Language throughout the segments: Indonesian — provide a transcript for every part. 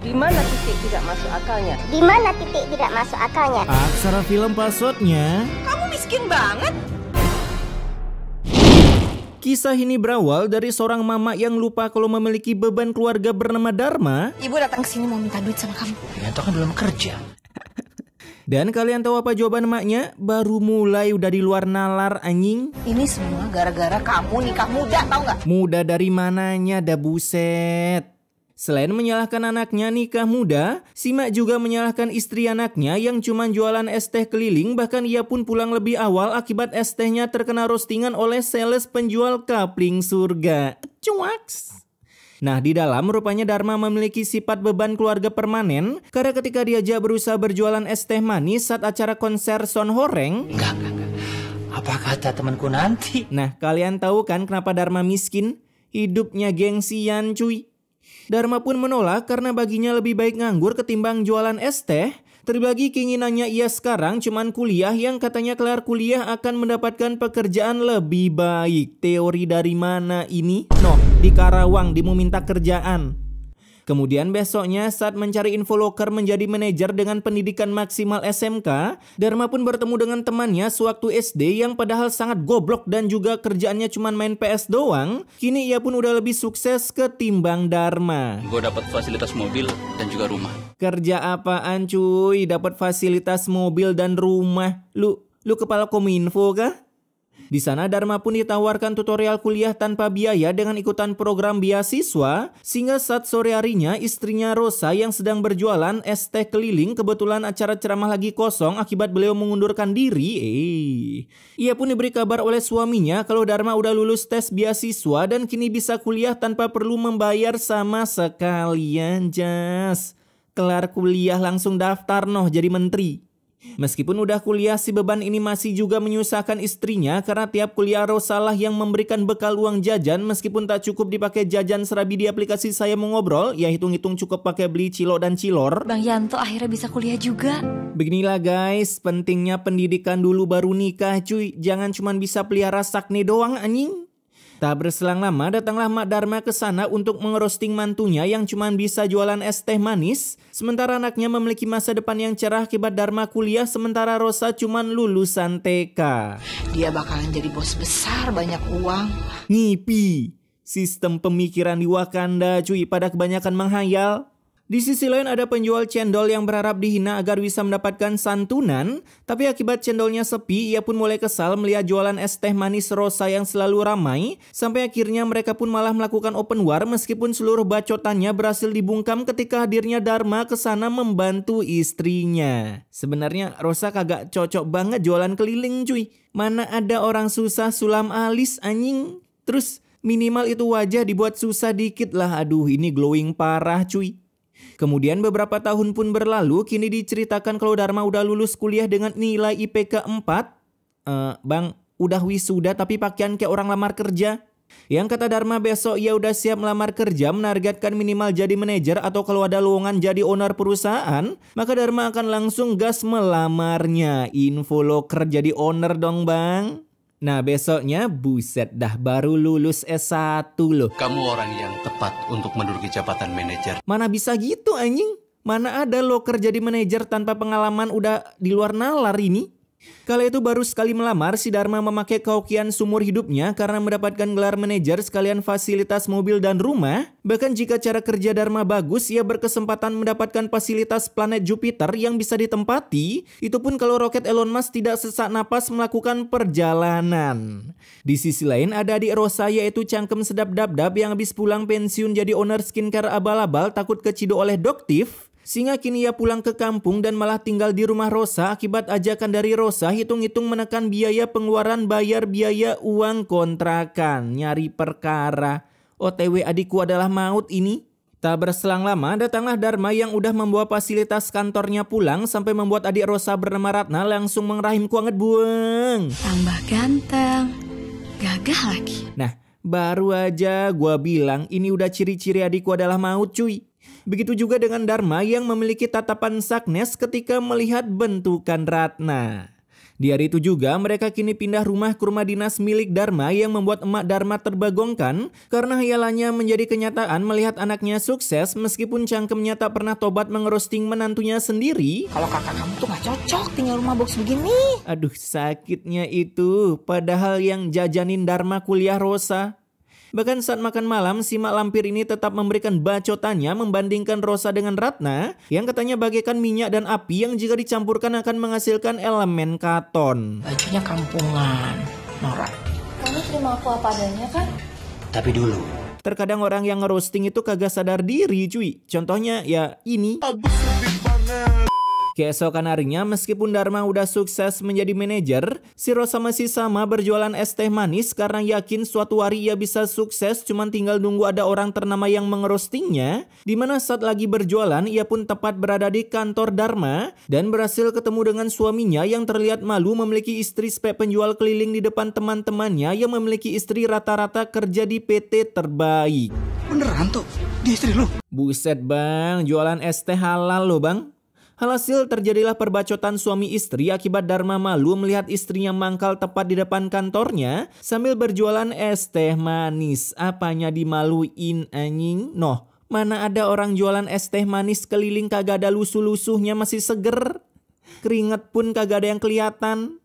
Di mana titik tidak masuk akalnya? Di mana titik tidak masuk akalnya? Aksara film passwordnya. Kamu miskin banget. Kisah ini berawal dari seorang mama yang lupa kalau memiliki beban keluarga bernama Dharma. Ibu datang ke sini mau minta duit sama kamu. Ya, itu kan belum kerja. Dan kalian tahu apa jawaban emaknya? Baru mulai udah di luar nalar anjing. Ini semua gara-gara kamu nikah muda, tau nggak? Muda dari mananya dah buset. Selain menyalahkan anaknya nikah muda, si mak juga menyalahkan istri anaknya yang cuma jualan es teh keliling, bahkan ia pun pulang lebih awal akibat es tehnya terkena roastingan oleh sales penjual kapling surga. Cuaks. Nah, di dalam rupanya Dharma memiliki sifat beban keluarga permanen karena ketika diajak berusaha berjualan es teh manis saat acara konser Son Horeng. Enggak. Apa kata temanku nanti? Nah, kalian tahu kan kenapa Dharma miskin? Hidupnya gengsian cuy. Dharma pun menolak karena baginya lebih baik nganggur ketimbang jualan es teh. Terbagi keinginannya ia sekarang cuman kuliah yang katanya kelar kuliah akan mendapatkan pekerjaan lebih baik. Teori dari mana ini? Noh, di Karawang dia mau minta kerjaan. Kemudian besoknya saat mencari info loker menjadi manajer dengan pendidikan maksimal SMK, Dharma pun bertemu dengan temannya sewaktu SD yang padahal sangat goblok dan juga kerjaannya cuma main PS doang. Kini ia pun udah lebih sukses ketimbang Dharma. Gue dapat fasilitas mobil dan juga rumah. Kerja apaan cuy? Dapat fasilitas mobil dan rumah? Lu kepala kominfo kah? Di sana Dharma pun ditawarkan tutorial kuliah tanpa biaya dengan ikutan program beasiswa, sehingga saat sore harinya istrinya Rosa yang sedang berjualan es teh keliling kebetulan acara ceramah lagi kosong akibat beliau mengundurkan diri. Ia pun diberi kabar oleh suaminya kalau Dharma udah lulus tes beasiswa dan kini bisa kuliah tanpa perlu membayar sama sekalian. Jas, kelar kuliah langsung daftar noh jadi menteri. Meskipun udah kuliah, si beban ini masih juga menyusahkan istrinya karena tiap kuliah Rosa lah yang memberikan bekal uang jajan meskipun tak cukup dipakai jajan serabi di aplikasi Saya Mengobrol, ya hitung-hitung cukup pakai beli cilok dan cilor. Bang Yanto akhirnya bisa kuliah juga. Beginilah guys, pentingnya pendidikan dulu baru nikah cuy. Jangan cuma bisa pelihara sakne doang anjing. Tak berselang lama datanglah Mak Dharma ke sana untuk mengerosting mantunya yang cuma bisa jualan es teh manis. Sementara anaknya memiliki masa depan yang cerah akibat Dharma kuliah sementara Rosa cuma lulusan TK. Dia bakalan jadi bos besar, banyak uang. Ngipi. Sistem pemikiran di Wakanda cuy pada kebanyakan menghayal. Di sisi lain ada penjual cendol yang berharap dihina agar bisa mendapatkan santunan. Tapi akibat cendolnya sepi, ia pun mulai kesal melihat jualan es teh manis Rosa yang selalu ramai. Sampai akhirnya mereka pun malah melakukan open war meskipun seluruh bacotannya berhasil dibungkam ketika hadirnya Dharma ke sana membantu istrinya. Sebenarnya Rosa kagak cocok banget jualan keliling cuy. Mana ada orang susah sulam alis anjing. Terus minimal itu wajah dibuat susah dikit lah. Aduh ini glowing parah cuy. Kemudian beberapa tahun pun berlalu, kini diceritakan kalau Dharma udah lulus kuliah dengan nilai IPK 4. Bang, udah wisuda tapi pakaian kayak orang lamar kerja. Yang kata Dharma besok ia udah siap melamar kerja, menargetkan minimal jadi manajer atau kalau ada lowongan jadi owner perusahaan, maka Dharma akan langsung gas melamarnya. Info loker jadi owner dong bang. Nah besoknya buset dah baru lulus S1 loh. Kamu orang yang tepat untuk menduduki jabatan manajer. Mana bisa gitu anjing? Mana ada lo kerja di manajer tanpa pengalaman udah di luar nalar ini? Kala itu baru sekali melamar, si Dharma memakai kehokian sumur hidupnya karena mendapatkan gelar manajer sekalian fasilitas mobil dan rumah. Bahkan jika cara kerja Dharma bagus, ia berkesempatan mendapatkan fasilitas planet Jupiter yang bisa ditempati. Itu pun kalau roket Elon Musk tidak sesak napas melakukan perjalanan. Di sisi lain ada adik Rosa yaitu cangkem sedap dap-dap yang habis pulang pensiun jadi owner skincare abal-abal takut keciduk oleh doktif. Sehingga kini ia pulang ke kampung dan malah tinggal di rumah Rosa akibat ajakan dari Rosa hitung-hitung menekan biaya pengeluaran bayar biaya uang kontrakan. Nyari perkara. OTW adikku adalah maut ini. Tak berselang lama datanglah Dharma yang udah membawa fasilitas kantornya pulang sampai membuat adik Rosa bernama Ratna langsung mengerahim kuanget buang. Tambah ganteng, gagah lagi. Nah baru aja gua bilang ini udah ciri-ciri adikku adalah maut cuy. Begitu juga dengan Dharma yang memiliki tatapan saknes ketika melihat bentukan Ratna. Di hari itu juga mereka kini pindah rumah ke rumah dinas milik Dharma yang membuat emak Dharma terbagongkan karena hayalannya menjadi kenyataan melihat anaknya sukses meskipun cangkemnya tak pernah tobat mengerosting menantunya sendiri. Kalau kakak kamu tuh gak cocok tinggal rumah box begini. Aduh sakitnya itu, padahal yang jajanin Dharma kuliah Rosa. Bahkan saat makan malam, si mak lampir ini tetap memberikan bacotannya membandingkan Rosa dengan Ratna yang katanya bagaikan minyak dan api yang jika dicampurkan akan menghasilkan elemen katon. Bajunya kampungan, Nora. Kamu terima aku apa adanya kan? Tapi dulu, Terkadang orang yang ngerosting itu kagak sadar diri cuy. Contohnya ya ini. Keesokan harinya meskipun Dharma udah sukses menjadi manajer, si Rosa masih sama berjualan es teh manis karena yakin suatu hari ia bisa sukses cuman tinggal nunggu ada orang ternama yang mengerostingnya. Dimana saat lagi berjualan ia pun tepat berada di kantor Dharma dan berhasil ketemu dengan suaminya yang terlihat malu memiliki istri spek penjual keliling di depan teman-temannya yang memiliki istri rata-rata kerja di PT terbaik. Beneran tuh, dia istri lu? Buset bang, jualan es teh halal loh bang. Alhasil terjadilah perbacotan suami istri akibat Dharma malu melihat istrinya mangkal tepat di depan kantornya sambil berjualan es teh manis. Apanya dimaluin anjing? Noh, mana ada orang jualan es teh manis keliling kagak ada lusuh-lusuhnya masih seger. Keringat pun kagak ada yang kelihatan.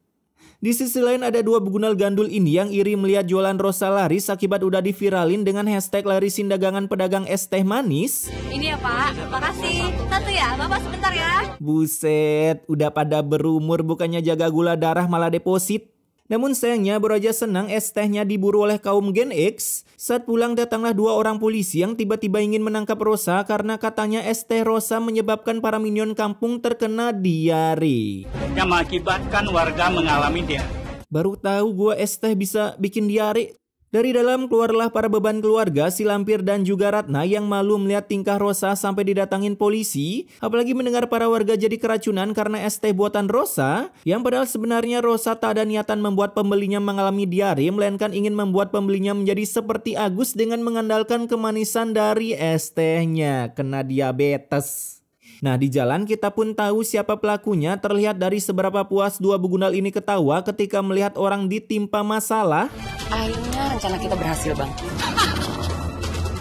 Di sisi lain ada dua begunal gandul ini yang iri melihat jualan Rosa laris akibat udah diviralin dengan hashtag larisin dagangan pedagang es teh manis. Ini ya Pak, makasih. Satu ya, Bapak sebentar ya. Buset, udah pada berumur bukannya jaga gula darah malah deposit. Namun sayangnya baru aja senang es tehnya diburu oleh kaum Gen X. Saat pulang datanglah dua orang polisi yang tiba-tiba ingin menangkap Rosa karena katanya es teh Rosa menyebabkan para minion kampung terkena diare. Yang mengakibatkan warga mengalami diare. Baru tahu gua es teh bisa bikin diare. Dari dalam keluarlah para beban keluarga, si Lampir dan juga Ratna yang malu melihat tingkah Rosa sampai didatangin polisi. Apalagi mendengar para warga jadi keracunan karena es teh buatan Rosa. Yang padahal sebenarnya Rosa tak ada niatan membuat pembelinya mengalami diare, melainkan ingin membuat pembelinya menjadi seperti Agus dengan mengandalkan kemanisan dari es tehnya. Kena diabetes. Nah di jalan kita pun tahu siapa pelakunya terlihat dari seberapa puas dua begunal ini ketawa ketika melihat orang ditimpa masalah. Akhirnya rencana kita berhasil bang.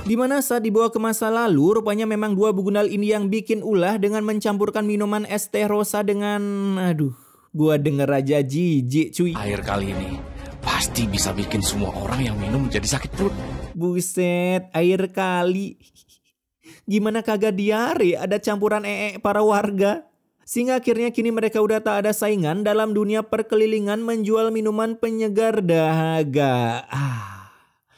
Dimana saat dibawa ke masa lalu rupanya memang dua begunal ini yang bikin ulah dengan mencampurkan minuman es teh Rosa dengan... Aduh, gua denger aja jijik cuy. Air kali ini pasti bisa bikin semua orang yang minum jadi sakit perut. Buset, air kali. Gimana kagak diare ada campuran para warga. Sehingga akhirnya kini mereka udah tak ada saingan dalam dunia perkelilingan menjual minuman penyegar dahaga.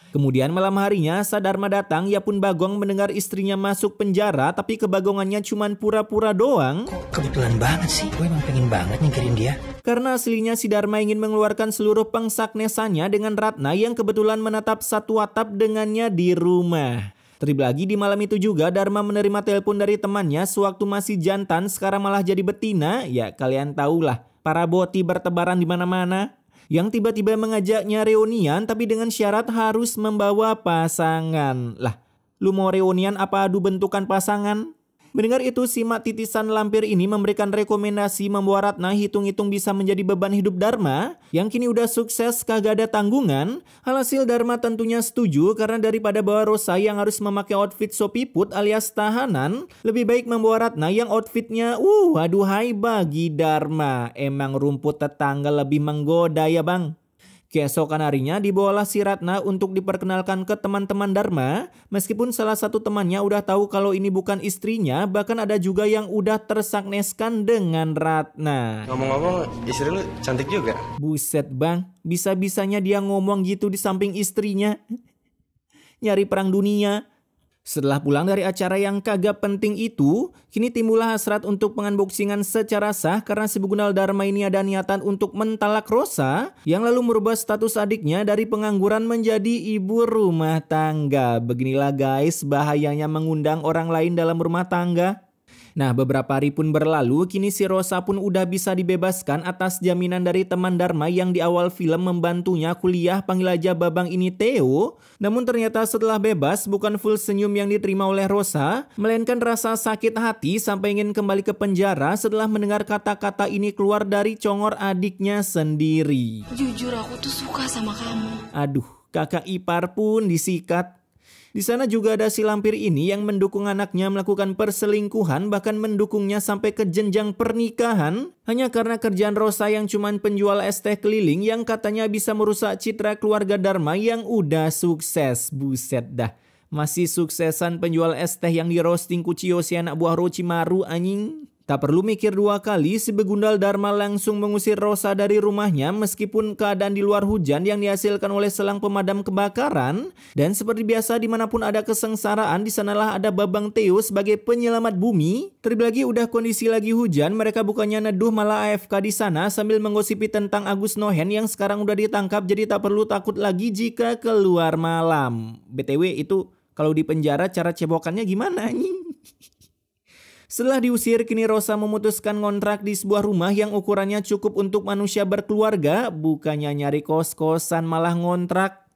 Kemudian malam harinya saat Dharma datang, ia pun bagong mendengar istrinya masuk penjara tapi kebagongannya cuman pura-pura doang. kebetulan banget sih. Gue emang pengen banget nyingkirin dia. Karena aslinya si Dharma ingin mengeluarkan seluruh pengsaknesannya dengan Ratna yang kebetulan menetap satu atap dengannya di rumah. Terlebih lagi di malam itu juga Dharma menerima telepon dari temannya sewaktu masih jantan sekarang malah jadi betina. Ya kalian tahulah, para boti bertebaran di mana-mana. Yang tiba-tiba mengajaknya reunian tapi dengan syarat harus membawa pasangan. Lah, lu mau reunian apa adu bentukan pasangan? Mendengar itu si mak titisan Lampir ini memberikan rekomendasi membawa Ratna hitung-hitung bisa menjadi beban hidup Dharma yang kini udah sukses kagak ada tanggungan. Alhasil Dharma tentunya setuju karena daripada bawa Rosa yang harus memakai outfit sopiput alias tahanan, lebih baik membawa Ratna yang outfitnya aduhai bagi Dharma. Emang rumput tetangga lebih menggoda ya bang. Keesokan harinya dibawalah si Ratna untuk diperkenalkan ke teman-teman Dharma. Meskipun salah satu temannya udah tahu kalau ini bukan istrinya, bahkan ada juga yang udah tersakneskan dengan Ratna. Ngomong-ngomong, istri lu cantik juga. Buset bang, bisa-bisanya dia ngomong gitu di samping istrinya. Nyari perang dunia. Setelah pulang dari acara yang kagak penting itu, kini timbullah hasrat untuk pengunboxingan secara sah karena si begunal Dharma ini ada niatan untuk mentalak Rosa yang lalu merubah status adiknya dari pengangguran menjadi ibu rumah tangga. Beginilah guys bahayanya mengundang orang lain dalam rumah tangga. Nah, beberapa hari pun berlalu, kini si Rosa pun udah bisa dibebaskan atas jaminan dari teman Dharma yang di awal film membantunya kuliah, panggil aja babang ini Theo. Namun ternyata setelah bebas, bukan full senyum yang diterima oleh Rosa, melainkan rasa sakit hati sampai ingin kembali ke penjara setelah mendengar kata-kata ini keluar dari congor adiknya sendiri. Jujur aku tuh suka sama kamu. Aduh, kakak ipar pun disikat. Di sana juga ada si lampir ini yang mendukung anaknya melakukan perselingkuhan, bahkan mendukungnya sampai ke jenjang pernikahan hanya karena kerjaan Rosa yang cuman penjual es teh keliling yang katanya bisa merusak citra keluarga Dharma yang udah sukses. Buset dah, masih suksesan penjual es teh yang di roasting Kuchio si anak buah Orochimaru anjing. Tak perlu mikir dua kali, si begundal Dharma langsung mengusir Rosa dari rumahnya meskipun keadaan di luar hujan yang dihasilkan oleh selang pemadam kebakaran. Dan seperti biasa dimanapun ada kesengsaraan, di sanalah ada babang Theo sebagai penyelamat bumi. Terlebih lagi udah kondisi lagi hujan, mereka bukannya neduh malah AFK di sana sambil menggosipi tentang Agus Nohen yang sekarang udah ditangkap, jadi tak perlu takut lagi jika keluar malam. BTW itu kalau di penjara cara cebokannya gimana anjing? Setelah diusir, kini Rosa memutuskan ngontrak di sebuah rumah yang ukurannya cukup untuk manusia berkeluarga, bukannya nyari kos-kosan malah ngontrak.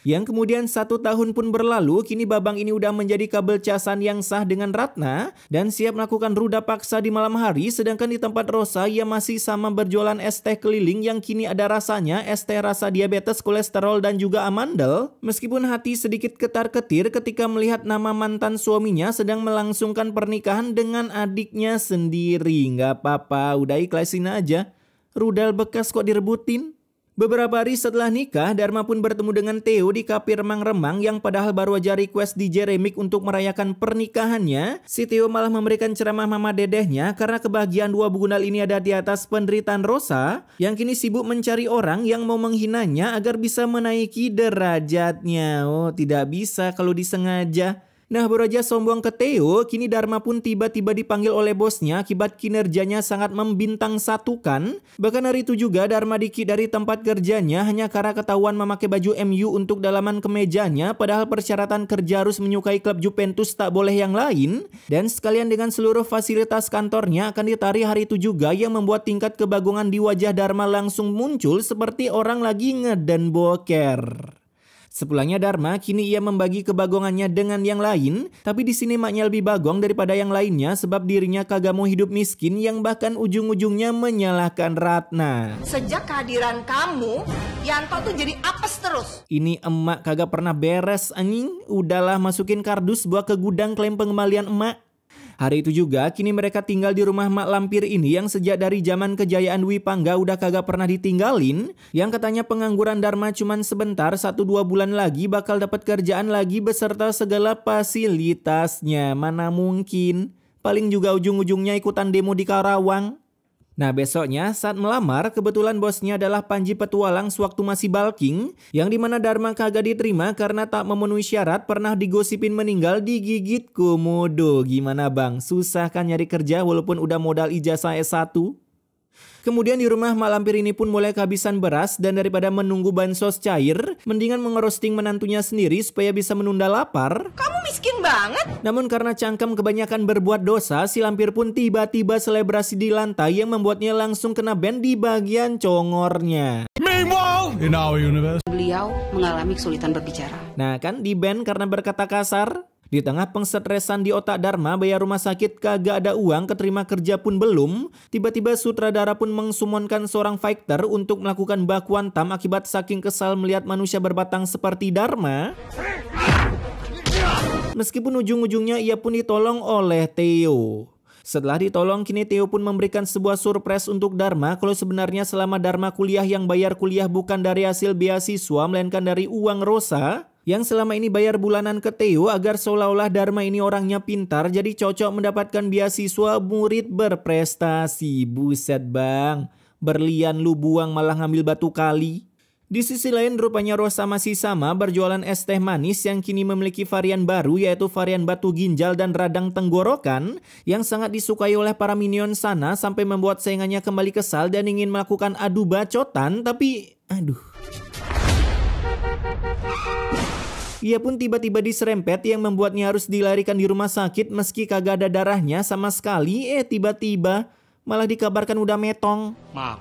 Yang kemudian 1 tahun pun berlalu, kini babang ini udah menjadi kabel casan yang sah dengan Ratna dan siap melakukan ruda paksa di malam hari, sedangkan di tempat Rosa ia masih sama berjualan es teh keliling yang kini ada rasanya, es teh rasa diabetes, kolesterol dan juga amandel. Meskipun hati sedikit ketar-ketir ketika melihat nama mantan suaminya sedang melangsungkan pernikahan dengan adiknya sendiri. Nggak apa-apa, udah ikhlasin aja. Rudal bekas kok direbutin. Beberapa hari setelah nikah, Dharma pun bertemu dengan Theo di kafe remang-remang yang padahal baru aja request DJ Remix untuk merayakan pernikahannya. Si Theo malah memberikan ceramah mama dedehnya karena kebahagiaan dua begundal ini ada di atas penderitaan Rosa yang kini sibuk mencari orang yang mau menghinanya agar bisa menaiki derajatnya. Oh, tidak bisa kalau disengaja. Nah, baru aja sombong ke Theo, kini Dharma pun tiba-tiba dipanggil oleh bosnya akibat kinerjanya sangat membintang satukan. Bahkan hari itu juga Dharma di-kick dari tempat kerjanya hanya karena ketahuan memakai baju MU untuk dalaman kemejanya, padahal persyaratan kerja harus menyukai klub Juventus, tak boleh yang lain. Dan sekalian dengan seluruh fasilitas kantornya akan ditarik hari itu juga yang membuat tingkat kebagongan di wajah Dharma langsung muncul seperti orang lagi ngeden boker. Sepulangnya Dharma, kini ia membagi kebagongannya dengan yang lain, tapi di sini maknya lebih bagong daripada yang lainnya sebab dirinya kagak mau hidup miskin yang bahkan ujung-ujungnya menyalahkan Ratna. Sejak kehadiran kamu, Yanto tuh jadi apes terus. Ini emak kagak pernah beres anjing, udahlah masukin kardus buat ke gudang klaim pengembalian emak. Hari itu juga kini mereka tinggal di rumah mak lampir ini yang sejak dari zaman kejayaan Dwi Pangga udah kagak pernah ditinggalin. Yang katanya pengangguran Dharma cuman sebentar, 1-2 bulan lagi bakal dapat kerjaan lagi beserta segala fasilitasnya. Mana mungkin, paling juga ujung-ujungnya ikutan demo di Karawang. Nah, besoknya saat melamar, kebetulan bosnya adalah Panji Petualang sewaktu masih bulking, yang dimana Dharma kagak diterima karena tak memenuhi syarat, pernah digosipin meninggal digigit komodo. Gimana bang, susah kan nyari kerja walaupun udah modal ijazah S1? Kemudian di rumah mak lampir ini pun mulai kehabisan beras dan daripada menunggu bansos cair, mendingan mengerosting menantunya sendiri supaya bisa menunda lapar. Kamu miskin banget. Namun karena cangkem kebanyakan berbuat dosa, si lampir pun tiba-tiba selebrasi di lantai yang membuatnya langsung kena ban di bagian congornya. Meanwhile, in our universe, Beliau mengalami kesulitan berbicara. Nah kan di ban karena berkata kasar. Di tengah pengstresan di otak Dharma, bayar rumah sakit kagak ada uang, keterima kerja pun belum. Tiba-tiba sutradara pun mengsumonkan seorang fighter untuk melakukan baku hantam akibat saking kesal melihat manusia berbatang seperti Dharma. Meskipun ujung-ujungnya ia pun ditolong oleh Theo. Setelah ditolong, kini Theo pun memberikan sebuah surprise untuk Dharma kalau sebenarnya selama Dharma kuliah yang bayar kuliah bukan dari hasil beasiswa melainkan dari uang Rosa yang selama ini bayar bulanan ke Theo agar seolah-olah Dharma ini orangnya pintar jadi cocok mendapatkan beasiswa murid berprestasi. Buset bang, berlian lu buang malah ngambil batu kali. Di sisi lain rupanya Rosa masih sama berjualan es teh manis yang kini memiliki varian baru yaitu varian batu ginjal dan radang tenggorokan yang sangat disukai oleh para minion sana sampai membuat saingannya kembali kesal dan ingin melakukan adu bacotan tapi aduh. Ia pun tiba-tiba diserempet yang membuatnya harus dilarikan di rumah sakit meski kagak ada darahnya sama sekali. Tiba-tiba malah dikabarkan udah metong. Maaf,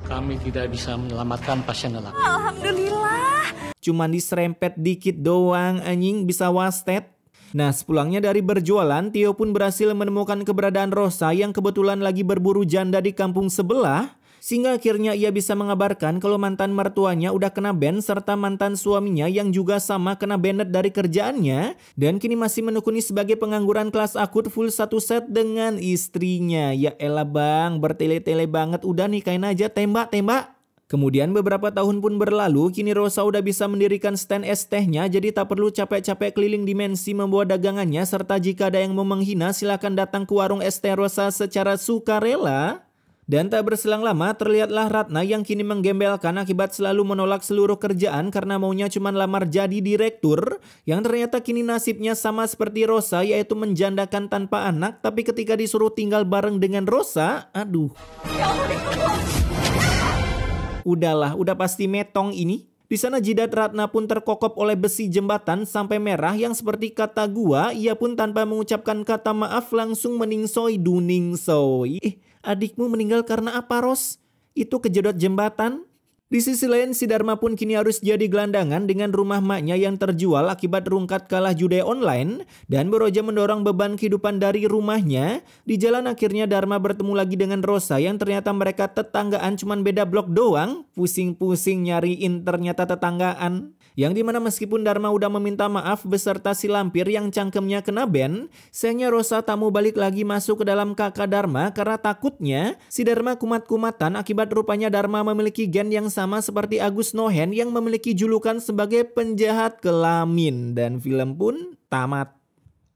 kami tidak bisa menyelamatkan pasien dalam. Alhamdulillah. Cuman diserempet dikit doang anjing bisa wasted. Nah, sepulangnya dari berjualan, Tio pun berhasil menemukan keberadaan Rosa yang kebetulan lagi berburu janda di kampung sebelah. Sehingga akhirnya ia bisa mengabarkan kalau mantan mertuanya udah kena ban serta mantan suaminya yang juga sama kena banet dari kerjaannya. Dan kini masih menekuni sebagai pengangguran kelas akut full satu set dengan istrinya. Ya elah bang, bertele-tele banget, udah nikahin aja, tembak-tembak. Kemudian beberapa tahun pun berlalu, kini Rosa udah bisa mendirikan stand es tehnya, jadi tak perlu capek-capek keliling dimensi membawa dagangannya, serta jika ada yang mau menghina silakan datang ke warung es teh Rosa secara sukarela. Dan tak berselang lama terlihatlah Ratna yang kini menggembelkan akibat selalu menolak seluruh kerjaan karena maunya cuma lamar jadi direktur, yang ternyata kini nasibnya sama seperti Rosa, yaitu menjandakan tanpa anak, tapi ketika disuruh tinggal bareng dengan Rosa, aduh. Udahlah, udah pasti metong ini. Di sana jidat Ratna pun terkokop oleh besi jembatan sampai merah yang seperti kata gua, ia pun tanpa mengucapkan kata maaf langsung meningsoi duningsoi. Adikmu meninggal karena apa, Ros? Itu kejedot jembatan? Di sisi lain, si Dharma pun kini harus jadi gelandangan dengan rumah maknya yang terjual akibat rungkat kalah judi online dan beroja mendorong beban kehidupan dari rumahnya. Di jalan akhirnya Dharma bertemu lagi dengan Rosa yang ternyata mereka tetanggaan cuman beda blok doang. Pusing-pusing nyariin ternyata tetanggaan. Yang dimana meskipun Dharma udah meminta maaf beserta si lampir yang cangkemnya kena ban, sayangnya Rosa tak mau balik lagi masuk ke dalam kakak Dharma karena takutnya si Dharma kumat-kumatan akibat rupanya Dharma memiliki gen yang sama seperti Agus Nohen yang memiliki julukan sebagai penjahat kelamin. Dan film pun tamat.